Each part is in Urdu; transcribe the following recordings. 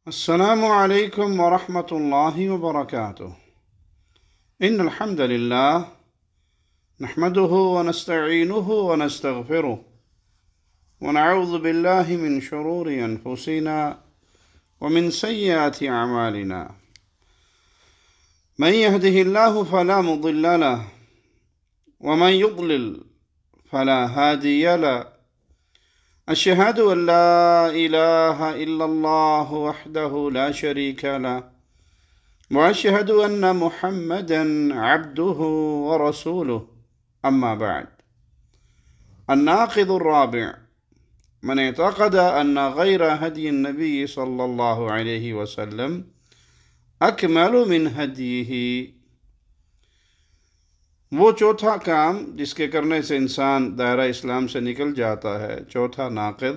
السلام عليكم ورحمة الله وبركاته. إن الحمد لله نحمده ونستعينه ونستغفره ونعوذ بالله من شرور أنفسنا ومن سيئات أعمالنا. من يهده الله فلا مضل له ومن يضلل فلا هادي له. أشهد أن لا إله إلا الله وحده لا شريك له وأشهد أن محمدا عبده ورسوله. أما بعد، الناقض الرابع: من اعتقد أن غير هدي النبي صلى الله عليه وسلم أكمل من هديه. وہ چوتھا کام جس کے کرنے سے انسان دائرہ اسلام سے نکل جاتا ہے، چوتھا ناقض،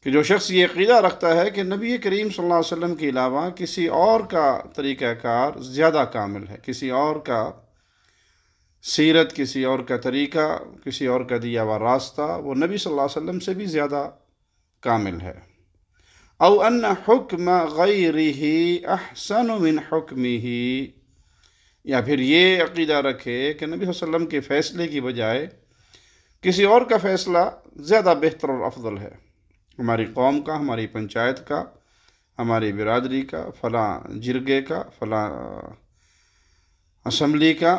کہ جو شخص یہ عقیدہ رکھتا ہے کہ نبی کریم صلی اللہ علیہ وسلم کے علاوہ کسی اور کا طریقہ کار زیادہ کامل ہے، کسی اور کا سیرت، کسی اور کا طریقہ، کسی اور کا دیا ہوا راستہ وہ نبی صلی اللہ علیہ وسلم سے بھی زیادہ کامل ہے. او ان حکم غیرہ احسن من حکمہ، یا پھر یہ عقیدہ رکھے کہ نبی صلی اللہ علیہ وسلم کے فیصلے کی بجائے کسی اور کا فیصلہ زیادہ بہتر اور افضل ہے. ہماری قوم کا، ہماری پنچایت کا، ہماری برادری کا، فلاں جرگے کا، فلاں اسمبلی کا،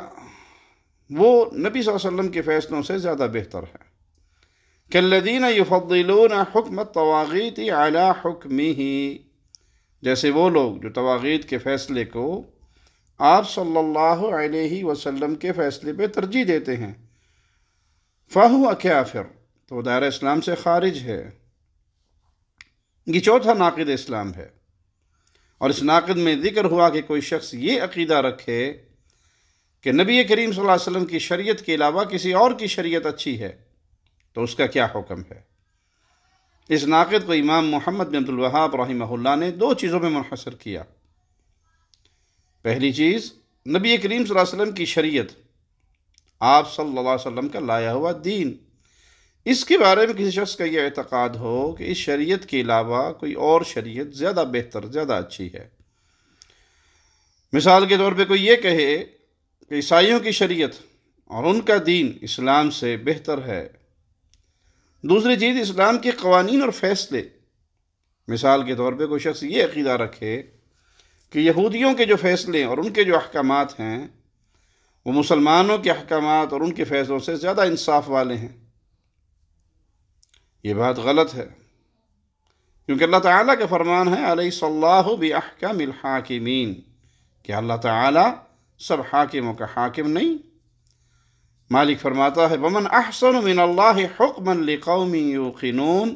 وہ نبی صلی اللہ علیہ وسلم کے فیصلوں سے زیادہ بہتر ہے. کالذین یفضلون حکم الطواغیت علی حکمہ، جیسے وہ لوگ جو طواغیت کے فیصلے کو آپ صلی اللہ علیہ وسلم کے فیصلے پہ ترجیح دیتے ہیں. فَهُوَ كَافِرٌ، تو وہ دائرہ اسلام سے خارج ہے. یہ چوتھا ناقض اسلام ہے، اور اس ناقض میں ذکر ہوا کہ کوئی شخص یہ عقیدہ رکھے کہ نبی کریم صلی اللہ علیہ وسلم کی شریعت کے علاوہ کسی اور کی شریعت اچھی ہے، تو اس کا کیا حکم ہے. اس ناقض کو امام محمد بن عبد الوہاب رحمہ اللہ نے دو چیزوں میں منحصر کیا. پہلی چیز، نبی کریم صلی اللہ علیہ وسلم کی شریعت، آپ صلی اللہ علیہ وسلم کا لایا ہوا دین، اس کے بارے میں کسی شخص کا یہ اعتقاد ہو کہ اس شریعت کے علاوہ کوئی اور شریعت زیادہ بہتر، زیادہ اچھی ہے. مثال کے طور پہ کوئی یہ کہے کہ عیسائیوں کی شریعت اور ان کا دین اسلام سے بہتر ہے. دوسری چیز، اسلام کے قوانین اور فیصلے. مثال کے طور پہ کوئی شخص یہ عقیدہ رکھے کہ یہودیوں کے جو فیصلے اور ان کے جو احکامات ہیں وہ مسلمانوں کے احکامات اور ان کے فیصلوں سے زیادہ انصاف والے ہیں. یہ بات غلط ہے، کیونکہ اللہ تعالیٰ کا فرمان ہے الیس اللہ باحکم الحاکمین، کہ اللہ تعالیٰ سب حاکموں کا حاکم نہیں. مالک فرماتا ہے ومن احسن من اللہ حکما لقوم یوقنون،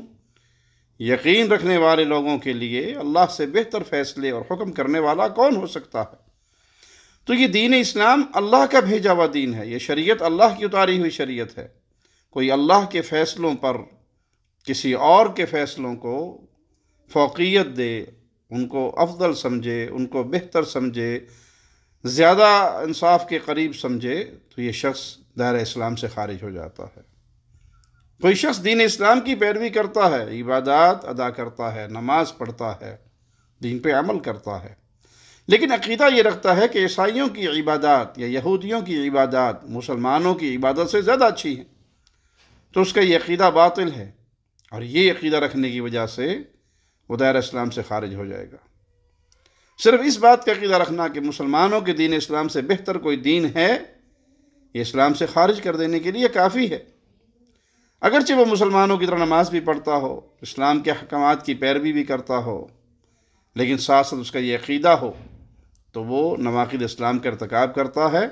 یقین رکھنے والے لوگوں کے لیے اللہ سے بہتر فیصلے اور حکم کرنے والا کون ہو سکتا ہے. تو یہ دین اسلام اللہ کا بھیجا ہوا دین ہے، یہ شریعت اللہ کی اتاری ہوئی شریعت ہے. کوئی اللہ کے فیصلوں پر کسی اور کے فیصلوں کو فوقیت دے، ان کو افضل سمجھے، ان کو بہتر سمجھے، زیادہ انصاف کے قریب سمجھے، تو یہ شخص دائرہ اسلام سے خارج ہو جاتا ہے. کوئی شخص دین اسلام کی پیروی کرتا ہے، عبادات ادا کرتا ہے، نماز پڑھتا ہے، دین پہ عمل کرتا ہے، لیکن عقیدہ یہ رکھتا ہے کہ عیسائیوں کی عبادات یا یہودیوں کی عبادات مسلمانوں کی عبادت سے زیادہ اچھی ہیں، تو اس کا یہ عقیدہ باطل ہے، اور یہ عقیدہ رکھنے کی وجہ سے وہ دائرہ اسلام سے خارج ہو جائے گا. صرف اس بات کا عقیدہ رکھنا کہ مسلمانوں کے دین اسلام سے بہتر کوئی دین ہے، یہ اسلام سے خارج کر دینے کے لیے کافی ہے. اگرچہ وہ مسلمانوں کی طرح نماز بھی پڑھتا ہو، اسلام کے احکامات کی پیروی بھی کرتا ہو، لیکن ساتھ ساتھ اس کا یہ عقیدہ ہو، تو وہ نواقض اسلام کا ارتکاب کرتا ہے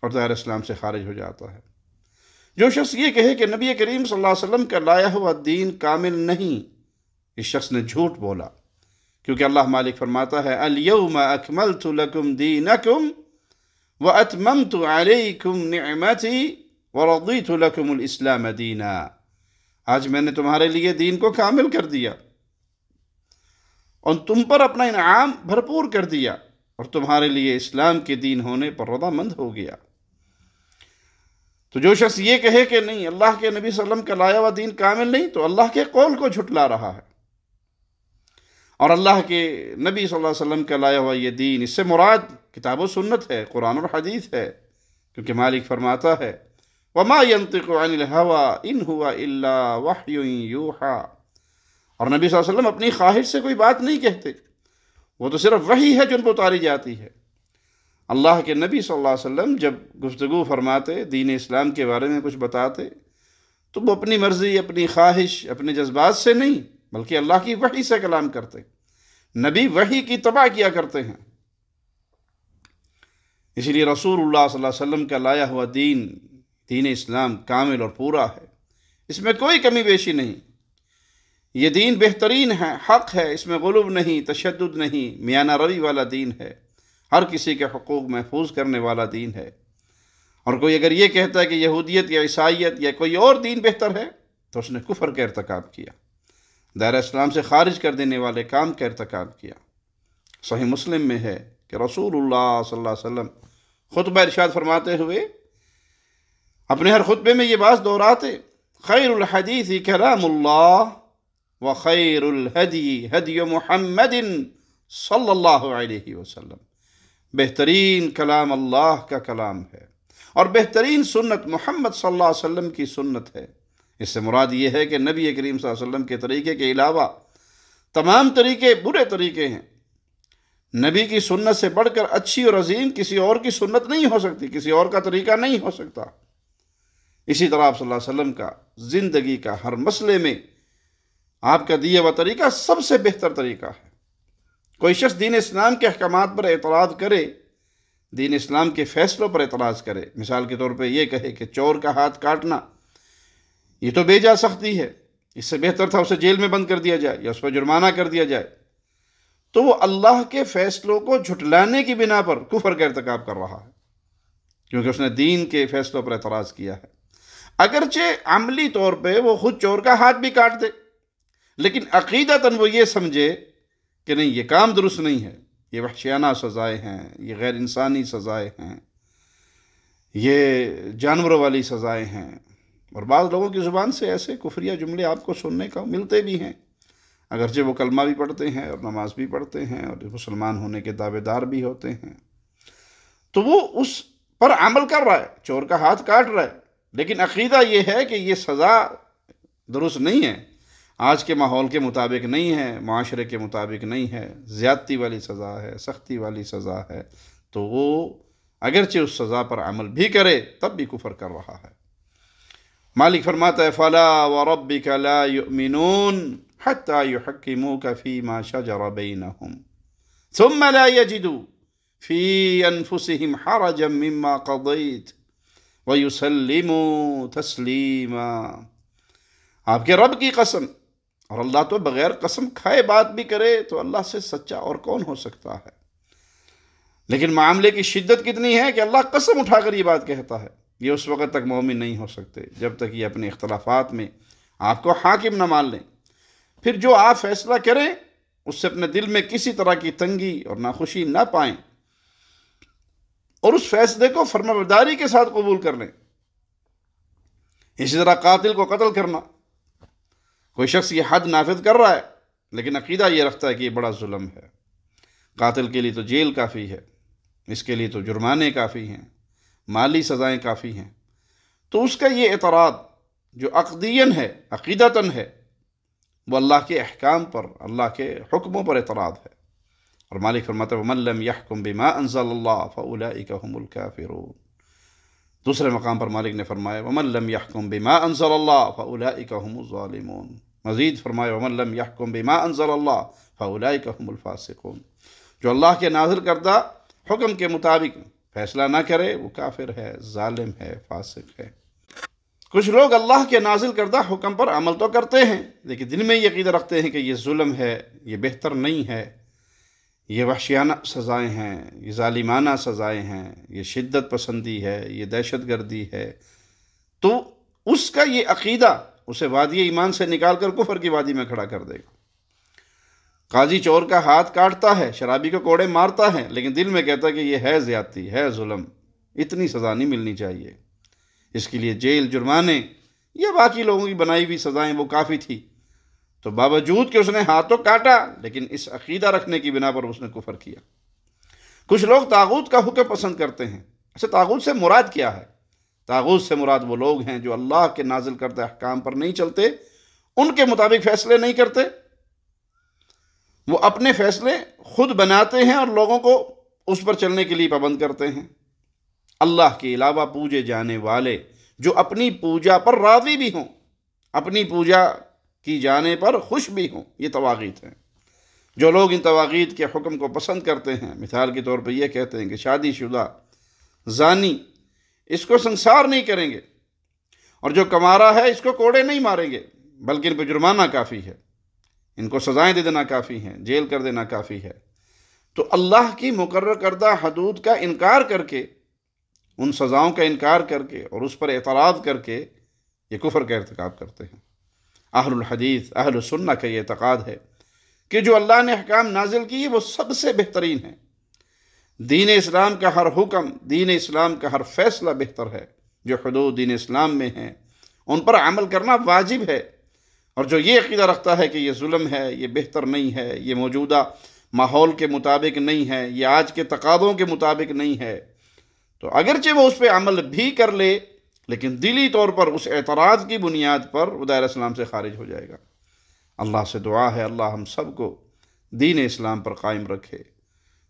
اور دائرہ اسلام سے خارج ہو جاتا ہے. جو شخص یہ کہے کہ نبی کریم صلی اللہ علیہ وسلم کا لایا ہوا دین کامل نہیں، اس شخص نے جھوٹ بولا، کیونکہ اللہ مالک فرماتا ہے الیوم اکملت لکم دینکم واتممت علیکم نعمتی وَرَضِيتُ لَكُمُ الْإِسْلَامَ دِينًا، آج میں نے تمہارے لیے دین کو کامل کر دیا اور تم پر اپنا انعام بھرپور کر دیا، اور تمہارے لیے اسلام کے دین ہونے پر رضامند ہو گیا. تو جو شخص یہ کہے کہ نہیں اللہ کے نبی صلی اللہ علیہ وسلم کا لایا ہوا دین کامل نہیں، تو اللہ کے قول کو جھٹلا رہا ہے. اور اللہ کے نبی صلی اللہ علیہ وسلم کا لایا ہوا یہ دین، اس سے مراد کتاب و سنت ہے، قرآن اور حدیث ہے، کیونکہ مالک فرماتا ہے وَمَا يَنطِقُ عَنِ الْهَوَىٰ إِنْ هُوَ إِلَّا وَحْيٌ يُوحَىٰ، اور نبی صلی اللہ علیہ وسلم اپنی خواہش سے کوئی بات نہیں کہتے، وہ تو صرف وحی ہے جو ان پر اتاری جاتی ہے۔ اللہ کے نبی صلی اللہ علیہ وسلم جب گفتگو فرماتے، دین اسلام کے بارے میں کچھ بتاتے، تو وہ اپنی مرضی، اپنی خواہش، اپنے جذبات سے نہیں، بلکہ اللہ کی وحی سے کلام کرتے۔ نبی وحی کی تبع کیا کرتے ہیں، اس لیے رسول اللہ صلی اللہ علیہ وسلم کا لایا ہوا دین اسلام کامل اور پورا ہے، اس میں کوئی کمی بیشی نہیں۔ یہ دین بہترین ہے، حق ہے، اس میں غلو نہیں، تشدد نہیں، میانہ روی والا دین ہے، ہر کسی کے حقوق محفوظ کرنے والا دین ہے۔ اور کوئی اگر یہ کہتا ہے کہ یہودیت یا عیسائیت یا کوئی اور دین بہتر ہے تو اس نے کفر کا ارتکاب کیا، دائرہ اسلام سے خارج کر دینے والے کام کا ارتکاب کیا۔ صحیح مسلم میں ہے کہ رسول اللہ صلی اللہ علیہ وسلم خطبہ ارشاد فرماتے ہوئے اپنے ہر خطبے میں یہ بات دہراتے، خیر الحدیث کلام اللہ وخیر الہدی ہدی محمد صلی اللہ علیہ وسلم، بہترین کلام اللہ کا کلام ہے اور بہترین سنت محمد صلی اللہ علیہ وسلم کی سنت ہے۔ اس سے مراد یہ ہے کہ نبی کریم صلی اللہ علیہ وسلم کے طریقے کے علاوہ تمام طریقے برے طریقے ہیں۔ نبی کی سنت سے بڑھ کر اچھی اور عظیم کسی اور کی سنت نہیں ہو سکتی، کسی اور کا طریقہ نہیں ہو سکتا۔ اسی طرح آپ صلی اللہ علیہ وسلم کا زندگی کا ہر مسئلے میں آپ کا دیا ہوا طریقہ سب سے بہتر طریقہ ہے۔ کوئی شخص دین اسلام کے احکامات پر اعتراض کرے، دین اسلام کے فیصلوں پر اعتراض کرے، مثال کے طور پہ یہ کہے کہ چور کا ہاتھ کاٹنا یہ تو بے جا سختی ہے، اس سے بہتر تھا اسے جیل میں بند کر دیا جائے یا اس پر جرمانہ کر دیا جائے، تو وہ اللہ کے فیصلوں کو جھٹلانے کی بنا پر کفر کا ارتکاب کر رہا ہے، کیونکہ اس نے دین کے فیصلوں پر اعتراض کیا ہے۔ اگرچہ عملی طور پہ وہ خود چور کا ہاتھ بھی کاٹ دے، لیکن عقیدتاً وہ یہ سمجھے کہ نہیں، یہ کام درست نہیں ہے، یہ وحشیانہ سزائیں ہیں، یہ غیر انسانی سزائیں ہیں، یہ جانوروں والی سزائیں ہیں۔ اور بعض لوگوں کی زبان سے ایسے کفریہ جملے آپ کو سننے کا ملتے بھی ہیں، اگرچہ وہ کلمہ بھی پڑھتے ہیں اور نماز بھی پڑھتے ہیں اور مسلمان ہونے کے دعوے دار بھی ہوتے ہیں، تو وہ اس پر عمل کر رہا ہے، چور کا ہاتھ کاٹ رہا ہے، لیکن عقیدہ یہ ہے کہ یہ سزا درست نہیں ہے، آج کے ماحول کے مطابق نہیں ہے، معاشرے کے مطابق نہیں ہے، زیادتی والی سزا ہے، سختی والی سزا ہے، تو وہ اگرچہ اس سزا پر عمل بھی کرے تب بھی کفر کر رہا ہے۔ مالک فرماتا ہے فَلَا وَرَبِّكَ لَا يُؤْمِنُونَ حَتَّى يُحَكِّمُوكَ فِي مَا شَجَرَ بَيْنَهُمْ ثُمَّ لَا يَجِدُوا فِي أَنفُسِهِمْ حَرَجًا مِّمَّا قَضَيْتَ وَيُسَلِّمُوا تَسْلِيمًا۔ آپ کے رب کی قسم، اور اللہ تو بغیر قسم کھائے بات بھی کرے تو اللہ سے سچا اور کون ہو سکتا ہے، لیکن معاملے کی شدت کتنی ہے کہ اللہ قسم اٹھا کر یہ بات کہتا ہے، یہ اس وقت تک مومن نہیں ہو سکتے جب تک یہ اپنے اختلافات میں آپ کو حاکم نہ مان لیں۔ پھر جو آپ فیصلہ کریں اس سے اپنے دل میں کسی طرح کی تنگی اور ناخوشی نہ پائیں اور اس فیصلے کو فرمانبرداری کے ساتھ قبول کر لیں۔ اسی طرح قاتل کو قتل کرنا، کوئی شخص یہ حد نافذ کر رہا ہے لیکن عقیدہ یہ رکھتا ہے کہ یہ بڑا ظلم ہے، قاتل کے لیے تو جیل کافی ہے، اس کے لیے تو جرمانے کافی ہیں، مالی سزائیں کافی ہیں، تو اس کا یہ اعتراض جو عقدیاً ہے، عقیدتاً ہے، وہ اللہ کے احکام پر، اللہ کے حکموں پر اعتراض ہے۔ اور مالک فرماتا ہے وَمَن لَّمْ يَحْكُم بِمَا أَنزَلَ اللَّهُ فَأُولَٰئِكَ هُمُ الْكَافِرُونَ۔ دوسرے مقام پر مالک نے فرمایا وَمَن لَّمْ يَحْكُم بِمَا أَنزَلَ اللَّهُ فَأُولَٰئِكَ هُمُ الظَّالِمُونَ۔ مزید فرمایا وَمَن لَّمْ يَحْكُم بِمَا أَنزَلَ اللَّهُ فَأُولَٰئِكَ هُمُ الْفَاسِقُونَ۔ جو اللہ کے نازل کردہ حکم کے مطابق فیصلہ نہ کرے وہ کافر ہے، ظالم ہے، فاسق ہے۔ کچھ لوگ اللہ کے نازل کردہ حکم پر عمل تو کرتے ہیں لیکن دل میں یہ عقیدہ رکھتے ہیں کہ یہ ظلم ہے، یہ بہتر نہیں ہے، یہ وحشیانہ سزائیں ہیں، یہ ظالمانہ سزائیں ہیں، یہ شدت پسندی ہے، یہ دہشت گردی ہے، تو اس کا یہ عقیدہ اسے وادی ایمان سے نکال کر کفر کی وادی میں کھڑا کر دے گا۔ قاضی چور کا ہاتھ کاٹتا ہے، شرابی کو کوڑے مارتا ہے، لیکن دل میں کہتا ہے کہ یہ ہے زیادتی، ہے ظلم، اتنی سزا نہیں ملنی چاہیے، اس کے لیے جیل، جرمانے یا باقی لوگوں کی بنائی ہوئی سزائیں وہ کافی تھی، تو باوجود کہ اس نے ہاتھ تو کاٹا لیکن اس عقیدہ رکھنے کی بنا پر اس نے کفر کیا۔ کچھ لوگ طاغوت کا حکم پسند کرتے ہیں۔ اچھا، طاغوت سے مراد کیا ہے؟ طاغوت سے مراد وہ لوگ ہیں جو اللہ کے نازل کردہ احکام پر نہیں چلتے، ان کے مطابق فیصلے نہیں کرتے، وہ اپنے فیصلے خود بناتے ہیں اور لوگوں کو اس پر چلنے کے لیے پابند کرتے ہیں۔ اللہ کے علاوہ پوجے جانے والے جو اپنی پوجا پر راضی بھی ہوں، اپنی پوجا کی جانے پر خوش بھی ہوں، یہ طواغیت ہیں۔ جو لوگ ان طواغیت کے حکم کو پسند کرتے ہیں، مثال کے طور پہ یہ کہتے ہیں کہ شادی شدہ زانی اس کو سنسار نہیں کریں گے، اور جو کمارا ہے اس کو کوڑے نہیں ماریں گے، بلکہ ان پہ جرمانہ کافی ہے، ان کو سزائیں دے دینا کافی ہے، جیل کر دینا کافی ہے۔ تو اللہ کی مقرر کردہ حدود کا انکار کر کے، ان سزاؤں کا انکار کر کے اور اس پر اعتراض کر کے یہ کفر کا ارتکاب کرتے ہیں۔ اہل الحدیث، اہل سنہ کا یہ اعتقاد ہے کہ جو اللہ نے احکام نازل کیے وہ سب سے بہترین ہیں۔ دین اسلام کا ہر حکم، دین اسلام کا ہر فیصلہ بہتر ہے۔ جو حدود دین اسلام میں ہیں ان پر عمل کرنا واجب ہے، اور جو یہ عقیدہ رکھتا ہے کہ یہ ظلم ہے، یہ بہتر نہیں ہے، یہ موجودہ ماحول کے مطابق نہیں ہے، یہ آج کے تقاضوں کے مطابق نہیں ہے، تو اگرچہ وہ اس پہ عمل بھی کر لے لیکن دلی طور پر اس اعتراض کی بنیاد پر وہ دائرہ اسلام سے خارج ہو جائے گا۔ اللہ سے دعا ہے اللہ ہم سب کو دین اسلام پر قائم رکھے،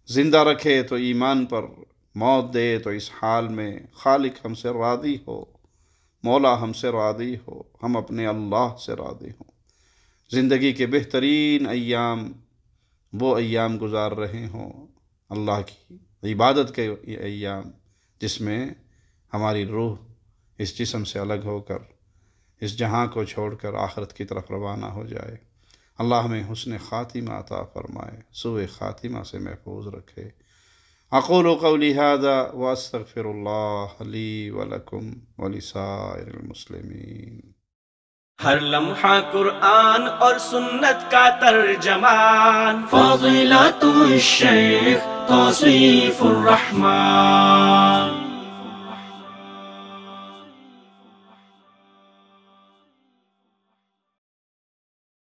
زندہ رکھے تو ایمان پر، موت دے تو اس حال میں خالق ہم سے راضی ہو، مولا ہم سے راضی ہو، ہم اپنے اللہ سے راضی ہوں۔ زندگی کے بہترین ایام وہ ایام گزار رہے ہوں، اللہ کی عبادت کے ایام، جس میں ہماری روح اس جسم سے الگ ہو کر اس جہاں کو چھوڑ کر آخرت کی طرف روانہ ہو جائے۔ اللہ ہمیں حسن خاتمہ عطا فرمائے، سوء خاتمہ سے محفوظ رکھے۔ اقول قولی ھذا واستغفر اللہ لی ولکم ولسائر المسلمین۔ ہر لمحہ قرآن اور سنت کا ترجمان، فاضلات الشیخ توصیف الرحمان۔